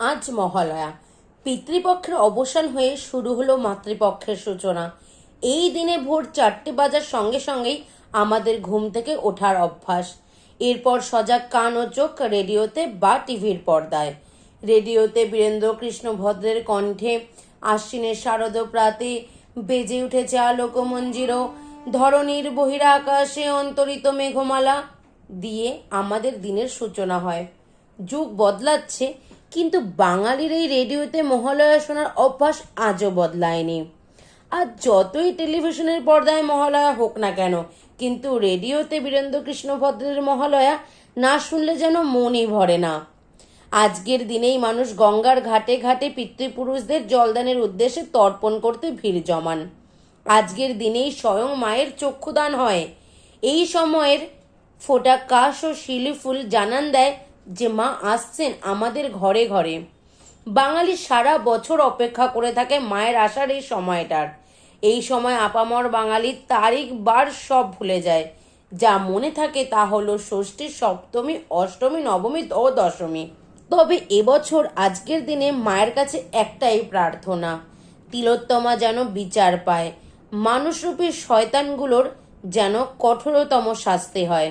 আজ মহালয়া। পিতৃপক্ষের অবসান হয়ে শুরু হলো মাতৃপক্ষের সূচনা। এই দিনে ভোর 4টে বাজার সঙ্গে সঙ্গেই আমাদের ঘুম থেকে ওঠার অভ্যাস। এরপর সজাগ কান ও চোখ রেডিওতে বা টিভির পর্দায়। রেডিওতে বীরেন্দ্র কৃষ্ণ ভদ্রের কণ্ঠে আশ্বিনের শারদ প্রাতে বেজে উঠেছে আলোকমঞ্জির, ধরণীর বহিরাকাশে অন্তরিত মেঘমালা দিয়ে আমাদের দিনের সূচনা হয়। যুগ বদলাচ্ছে, কিন্তু বাঙালির এই রেডিওতে মহালয়া শোনার অভ্যাস আজও বদলায়নি। আর যতই টেলিভিশনের পর্দায় মহালয়া হোক না কেন, কিন্তু রেডিওতে বীরেন্দ্র কৃষ্ণ ভদ্রের মহালয়া না শুনলে যেন মনই ভরে না। আজকের দিনেই মানুষ গঙ্গার ঘাটে ঘাটে পিতৃপুরুষদের জলদানের উদ্দেশ্যে তর্পণ করতে ভিড় জমান। আজকের দিনেই স্বয়ং মায়ের চক্ষুদান হয়। এই সময়ের ফোটা কাশ ও শিলি ফুল জানান দেয় যে মা আসছেন আমাদের ঘরে ঘরে। বাঙালি সারা বছর অপেক্ষা করে থাকে মায়ের আসার এই সময়টার। এই সময় আপামর বাঙালির তারিখ বার সব ভুলে যায়। যা মনে থাকে তা হলো ষষ্ঠী, সপ্তমী, অষ্টমী, নবমী ও দশমী। তবে এবছর আজকের দিনে মায়ের কাছে একটাই প্রার্থনা, তিলোত্তমা যেন বিচার পায়, মানুষরূপী শয়তানগুলোর যেন কঠোরতম শাস্তি হয়।